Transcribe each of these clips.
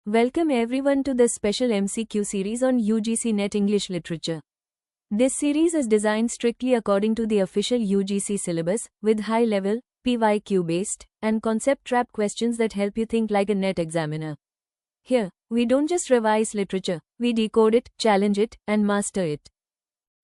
Welcome everyone to this special MCQ series on UGC NET English Literature. This series is designed strictly according to the official UGC syllabus, with high-level, PYQ-based, and concept-trap questions that help you think like a NET examiner. Here, we don't just revise literature, we decode it, challenge it, and master it.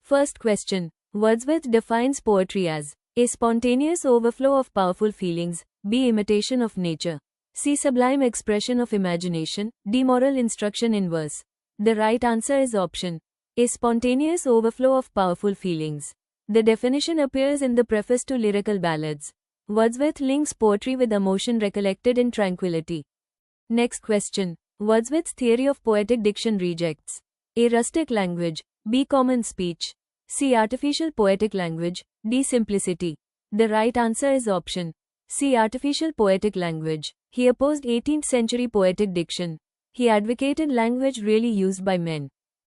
First question. Wordsworth defines poetry as A spontaneous overflow of powerful feelings, B. Imitation of nature, C. Sublime expression of imagination, D. Moral instruction in verse. The right answer is option A. Spontaneous overflow of powerful feelings. The definition appears in the preface to Lyrical Ballads. Wordsworth links poetry with emotion recollected in tranquility. Next question. Wordsworth's theory of poetic diction rejects A. Rustic language, B. Common speech, C. Artificial poetic language, D. Simplicity. The right answer is option C. Artificial poetic language. He opposed 18th century poetic diction. He advocated language really used by men.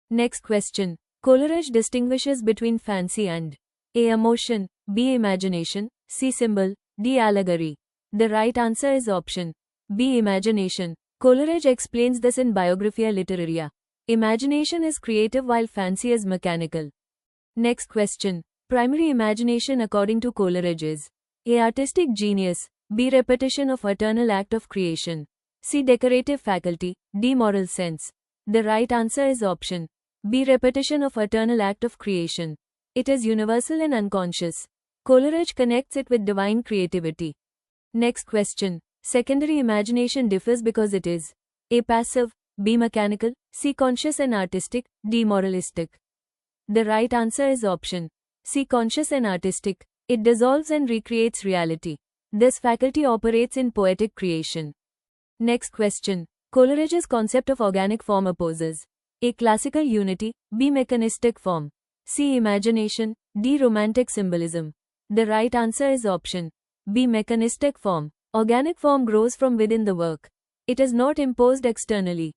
Next question. Coleridge distinguishes between fancy and A. Emotion, B. Imagination, C. Symbol, D. Allegory. The right answer is option B. Imagination. Coleridge explains this in Biographia Literaria. Imagination is creative while fancy is mechanical. Next question. Primary imagination according to Coleridge is A. Artistic genius, B. Repetition of eternal act of creation, C. Decorative faculty, D. Moral sense. The right answer is option B. Repetition of eternal act of creation. It is universal and unconscious. Coleridge connects it with divine creativity. Next question. Secondary imagination differs because it is A. Passive, B. Mechanical, C. Conscious and artistic, D. Moralistic. The right answer is option C. Conscious and artistic. It dissolves and recreates reality. This faculty operates in poetic creation. Next question. Coleridge's concept of organic form opposes A. Classical unity, B. Mechanistic form, C. Imagination, D. Romantic symbolism. The right answer is option B. Mechanistic form. Organic form grows from within the work. It is not imposed externally.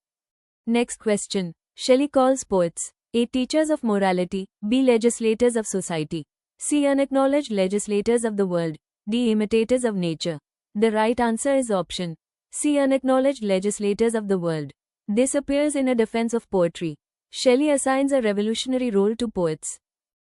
Next question. Shelley calls poets A. Teachers of morality, B. Legislators of society, C. Unacknowledged legislators of the world, D. Imitators of nature. The right answer is option C. Unacknowledged legislators of the world. This appears in A Defense of Poetry. Shelley assigns a revolutionary role to poets.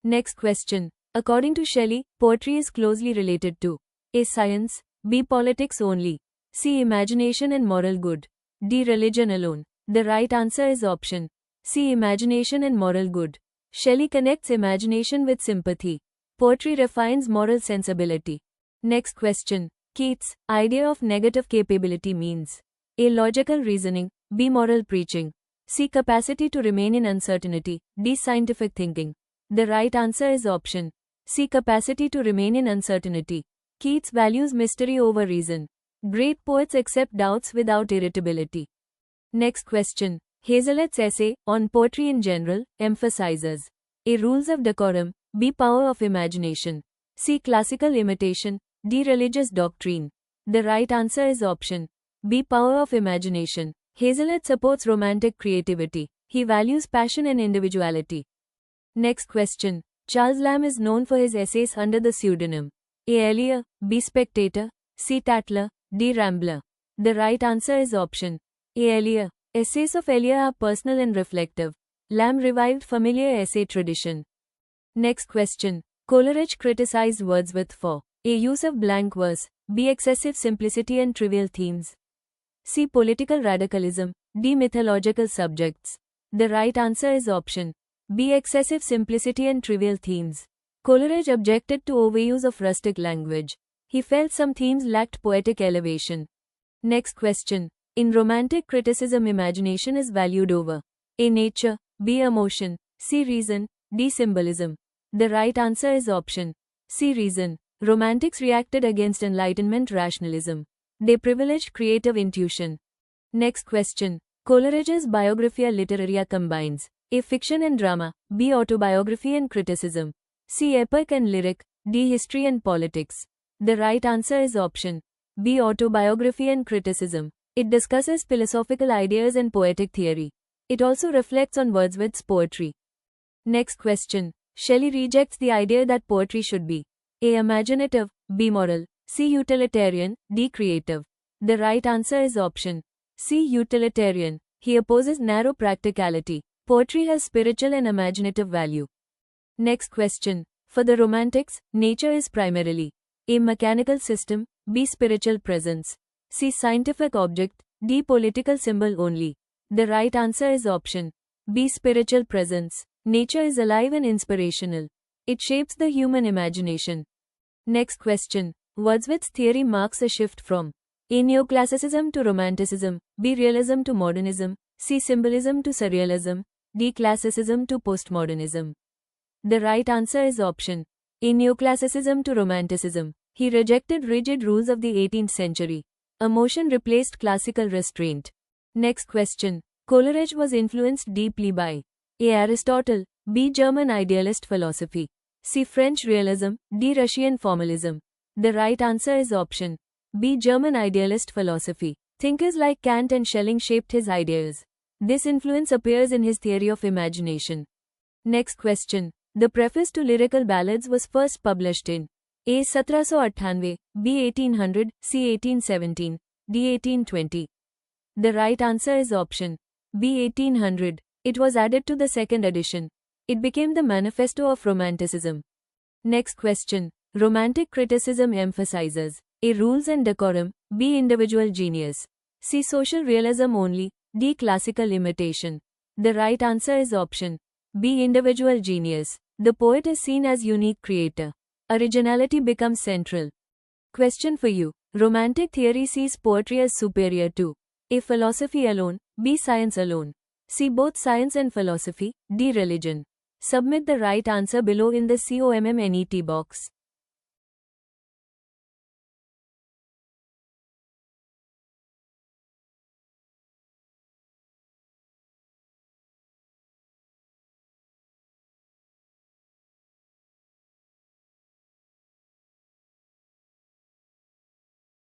Next question. According to Shelley, poetry is closely related to A. Science, B. Politics only, C. Imagination and moral good, D. Religion alone. The right answer is option C. Imagination and moral good. Shelley connects imagination with sympathy. Poetry refines moral sensibility. Next question. Keats' idea of negative capability means A. Logical reasoning, B. Moral preaching, C. Capacity to remain in uncertainty, D. Scientific thinking. The right answer is option C. Capacity to remain in uncertainty. Keats values mystery over reason. Great poets accept doubts without irritability. Next question. Hazlitt's essay on poetry in general emphasizes A. Rules of decorum, B. Power of imagination, C. Classical imitation, D. Religious doctrine. The right answer is option B. Power of imagination. Hazlitt supports romantic creativity. He values passion and individuality. Next question. Charles Lamb is known for his essays under the pseudonym A. Elia, B. Spectator, C. Tatler, D. Rambler. The right answer is option A. Elia. Essays of Elia are personal and reflective. Lamb revived familiar essay tradition. Next question. Coleridge criticized Wordsworth for A. Use of blank verse, B. Excessive simplicity and trivial themes, C. Political radicalism, D. Mythological subjects. The right answer is option B. Excessive simplicity and trivial themes. Coleridge objected to overuse of rustic language. He felt some themes lacked poetic elevation. Next question. In romantic criticism, imagination is valued over A. Nature, B. Emotion, C. Reason, D. Symbolism. The right answer is option C. Reason. Romantics reacted against Enlightenment rationalism. They privileged creative intuition. Next question. Coleridge's Biographia Literaria combines A. Fiction and drama, B. Autobiography and criticism, C. Epic and lyric, D. History and politics. The right answer is option B. Autobiography and criticism. It discusses philosophical ideas and poetic theory. It also reflects on Wordsworth's poetry. Next question. Shelley rejects the idea that poetry should be A. Imaginative, B. Moral, C. Utilitarian, D. Creative. The right answer is option C. Utilitarian. He opposes narrow practicality. Poetry has spiritual and imaginative value. Next question. For the Romantics, nature is primarily A. Mechanical system, B. Spiritual presence, C. Scientific object, D. Political symbol only. The right answer is option B. Spiritual presence. Nature is alive and inspirational. It shapes the human imagination. Next question. Wordsworth's theory marks a shift from A. Neoclassicism to Romanticism, B. Realism to Modernism, C. Symbolism to Surrealism, D. Classicism to Postmodernism. The right answer is option A. Neoclassicism to Romanticism. He rejected rigid rules of the 18th century. Emotion replaced classical restraint. Next question. Coleridge was influenced deeply by A. Aristotle, B. German idealist philosophy, C. French realism, D. Russian formalism. The right answer is option B. German idealist philosophy. Thinkers like Kant and Schelling shaped his ideas. This influence appears in his theory of imagination. Next question. The preface to Lyrical Ballads was first published in A. 1798, B. 1800, C. 1817, D. 1820. The right answer is option B. 1800. It was added to the second edition. It became the manifesto of Romanticism. Next question. Romantic criticism emphasizes A. Rules and decorum, B. Individual genius, C. Social realism only, D. Classical imitation. The right answer is option B. Individual genius. The poet is seen as unique creator. Originality becomes central. Question for you. Romantic theory sees poetry as superior to A. Philosophy alone, B. Science alone, C. Both science and philosophy, D. Religion. Submit the right answer below in the COMMNET box.